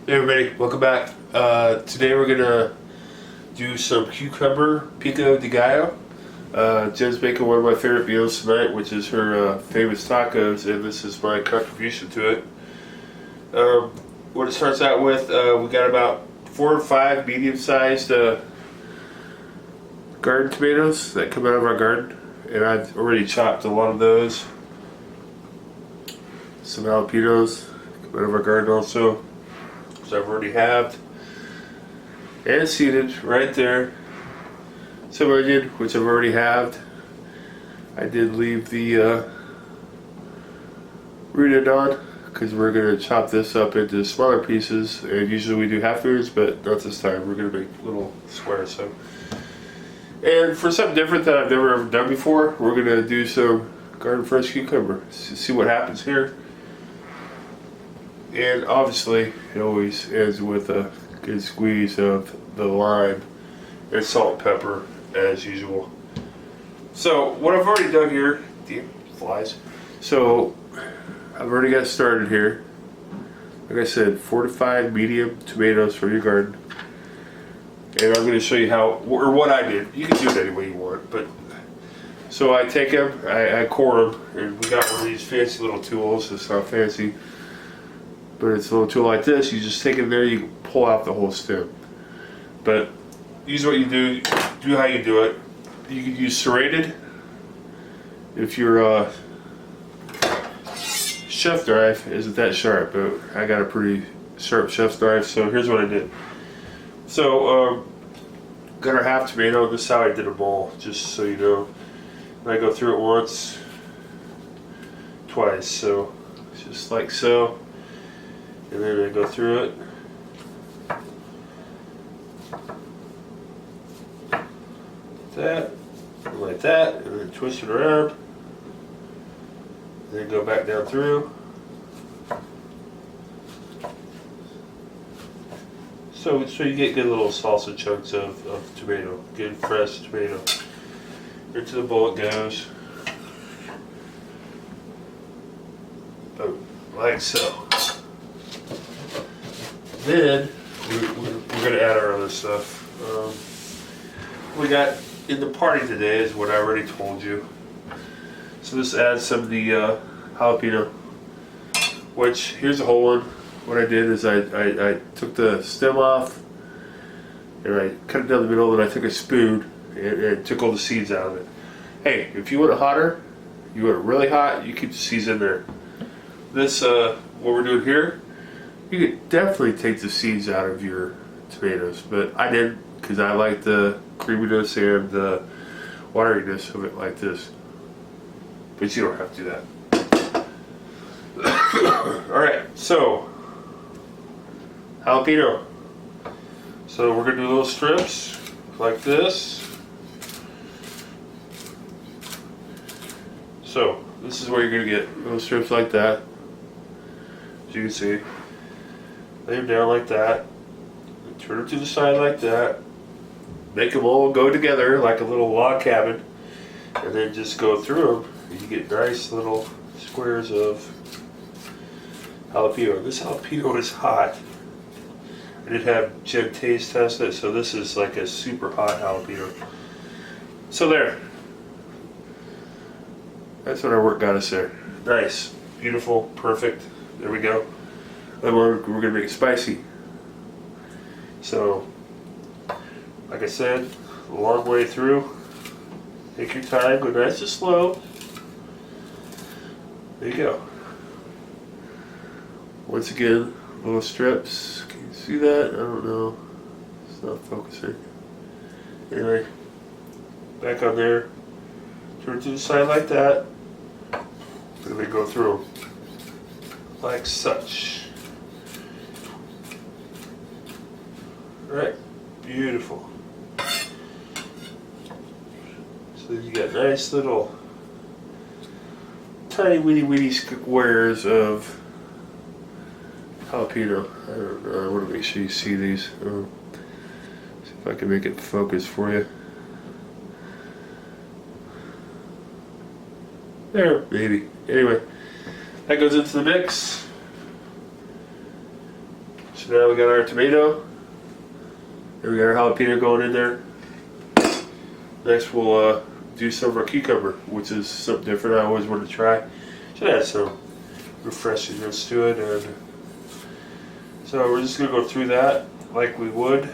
Hey everybody, welcome back. Today we're gonna do some cucumber pico de gallo. Jen's making one of my favorite meals tonight, which is her famous tacos, and this is my contribution to it. What it starts out with, we got about 4 or 5 medium-sized garden tomatoes that come out of our garden, and I've already chopped a lot of those. Some jalapenos come out of our garden also, so I've already halved and seeded right there. Some onion, which I've already halved. I did leave the root on because we're going to chop this up into smaller pieces, and usually we do half roots, but not this time. We're going to make little squares. So, and for something different that I've never ever done before, we're going to do some garden fresh cucumber. See what happens here. And obviously, it always ends with a good squeeze of the lime and salt and pepper as usual. So what I've already done here, damn flies. So I've already got started here. Like I said, 4 to 5 medium tomatoes from your garden. And I'm going to show you how, or what I did. You can do it any way you want, but so I take them, I core them, and we got one of these fancy little tools. It's not fancy, but it's a little tool like this. You just take it there, you can pull out the whole stem. But use what you do how you do it. You can use serrated if your chef knife isn't that sharp, but I got a pretty sharp chef's knife, so here's what I did. So got our half tomato. This is how I did them all, just so you know. I go through it once, twice, so just like so. And then I go through it. Like that, and then twist it around. And then go back down through. So you get good little salsa chunks of tomato, good fresh tomato. Into the bowl it goes. Oh, like so. Then we're going to add our other stuff. We got in the party today is what I already told you. So this adds some of the jalapeno, which here's a whole one. What I did is I took the stem off and I cut it down the middle, and I took a spoon and took all the seeds out of it. Hey, if you want it hotter, you want it really hot, you keep the seeds in there. This, what we're doing here, you could definitely take the seeds out of your tomatoes, but I didn't because I like the creaminess and the wateriness of it like this. But you don't have to do that. Alright, so jalapeno. So we're going to do little strips like this. So this is where you're going to get little strips like that. As you can see. Lay them down like that. Turn them to the side like that. Make them all go together like a little log cabin. And then just go through them. And you get nice little squares of jalapeno. This jalapeno is hot. I did have Jen taste test it, so this is like a super hot jalapeno. So there. That's what our work got us there. Nice. Beautiful. Perfect. There we go. Then we're going to make it spicy. So, like I said, a long way through. Take your time, go nice and slow. There you go. Once again, little strips. Can you see that? I don't know. It's not focusing. Anyway, back on there. Turn to the side like that. And then go through like such. Alright, beautiful. So you got nice little tiny weedy squares of jalapeno. I don't know, I want to make sure you see these. See if I can make it focus for you. There, maybe. Anyway, that goes into the mix. So now we got our tomato. And we got our jalapeno going in there. Next we'll do some of our cucumber, which is something different I always wanted to try. Should add some refreshingness to it. And so we're just going to go through that like we would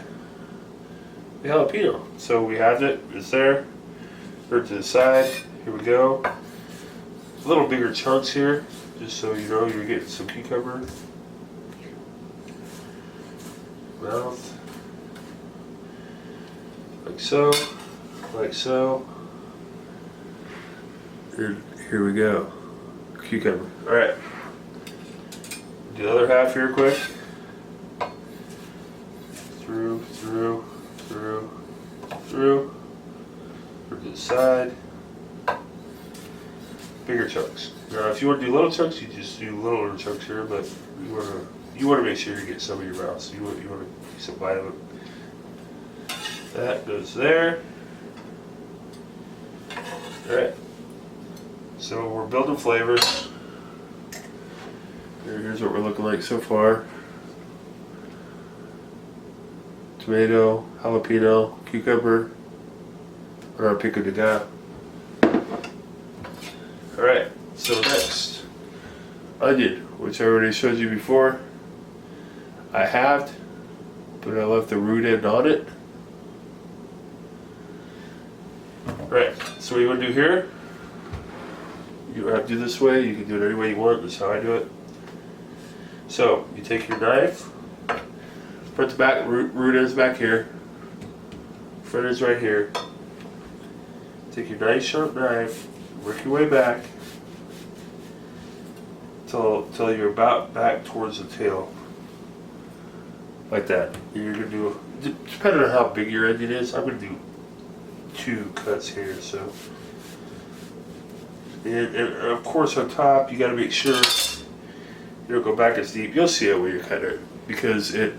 the jalapeno. So we have it, it's there. Turn to the side, here we go. A little bigger chunks here, just so you know you're getting some cucumber. Mouth. Like so, like so. And here we go. Cucumber. Alright. Do the other half here quick. Through. To the side. Bigger chunks. Now, if you want to do little chunks, you just do littler chunks here. But you want to make sure you get some in your mouth. So you want to get some bite of it. That goes there. All right. So we're building flavors. Here's what we're looking like so far. Tomato, jalapeno, cucumber, and our pico de gallo. Alright, so next, onion, which I already showed you before. I halved, but I left the root end on it. Alright, so what you want to do here, you don't have to do this way, you can do it any way you want, that's how I do it. So, you take your knife, front to back, root ends back here, front ends right here. Take your nice sharp knife, work your way back till you're about back towards the tail, like that. And you're gonna do, depending on how big your onion is, I'm gonna do 2 cuts here. So, and of course on top, you got to make sure you don't go back as deep. You'll see it when you're cutting it because it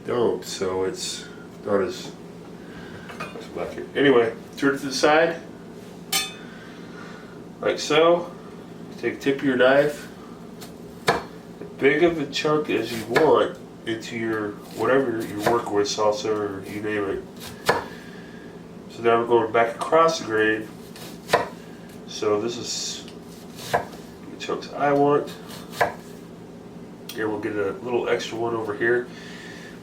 don't. So it's not as black here. Anyway, turn it to the side. Like so. Take the tip of your knife, as big of a chunk as you want into your whatever you work with, salsa or you name it. So now we're going back across the grain. So this is the chunks I want. Here we'll get a little extra one over here.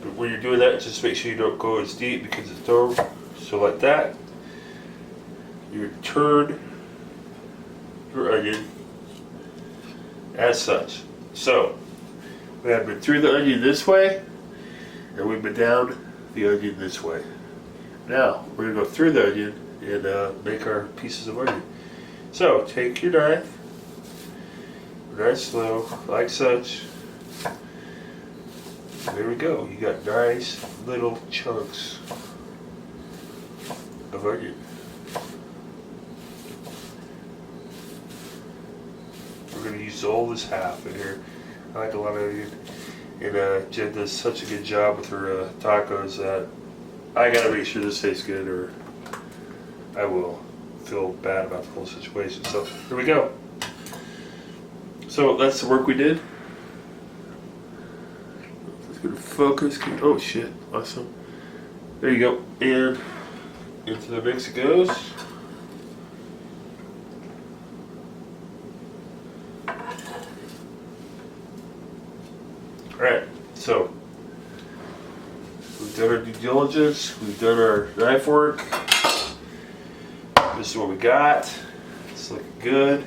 But when you're doing that, just make sure you don't go as deep because it's don't. So like that. You turn your onion as such. So we have been through the onion this way and we've been down the onion this way. Now we're going to go through the onion and make our pieces of onion. So take your knife, nice slow, like such. There we go. You got nice little chunks of onion. We're going to use all this half in here. I like a lot of onion. And Jen does such a good job with her tacos that I got to make sure this tastes good or I will feel bad about the whole situation. So here we go. So that's the work we did. Let's go to focus. Oh shit, awesome. There you go. And into the mix it goes. Alright, so we've done our due diligence, we've done our knife work. This is what we got. It's looking good.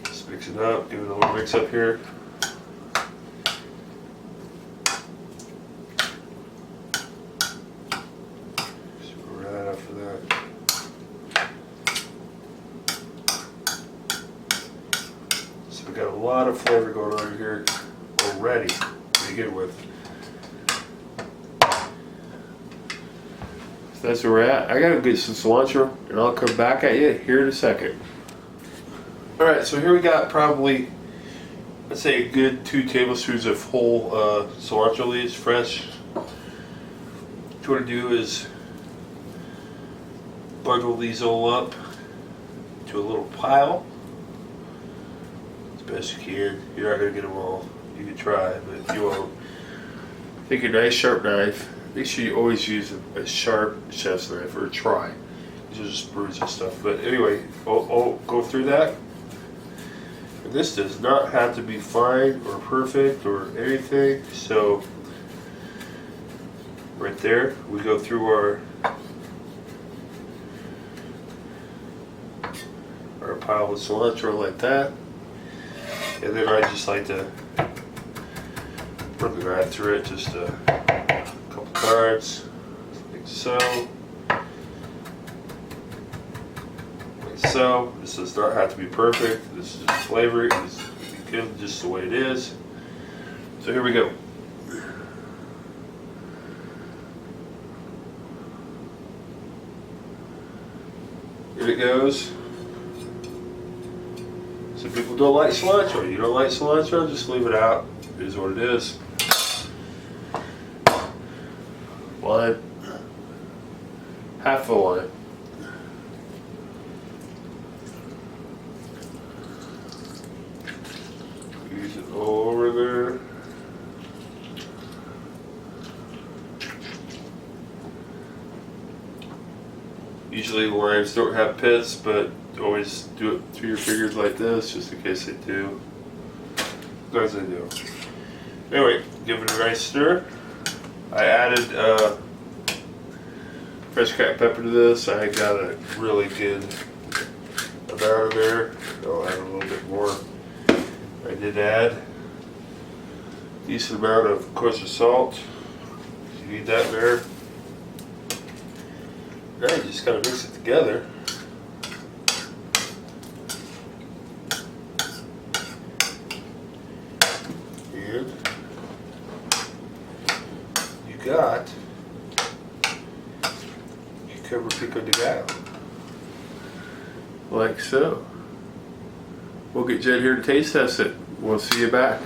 Just mix it up, give it a little mix up here. Just right after that. So we got a lot of flavor going on here already to begin with. That's where we're at. I gotta get some cilantro and I'll come back at you here in a second. Alright, so here we got probably, let's say a good 2 tablespoons of whole cilantro leaves, fresh. What you want to do is bundle these all up to a little pile as best you can. You're not going to get them all. you can try, but if you won't, take a nice sharp knife. Make sure you always use a sharp chef's knife, or try. You'll just bruise and stuff. But anyway, I'll go through that. And this does not have to be fine or perfect or anything. So right there, we go through our pile of cilantro like that. And then I just like to run the knife through it just a couple times, like so. Like so. This does not have to be perfect. This is just flavor. It's good just the way it is. So here we go. Here it goes. Some people don't like cilantro. You don't like cilantro, just leave it out. It is what it is. Lime. Half a lime. Use it all over there. Usually limes don't have pits, but always do it through your fingers like this, just in case they do. Sometimes they do. Anyway, give it a nice stir. I added fresh cracked pepper to this. I got a really good amount of there. I'll add a little bit more. I did add a decent amount of coarse salt. You need that there. Now you just gotta mix it together. And you got Cucumber Pico de Gallo. Like so. We'll get Jed here to taste test it. We'll see you back.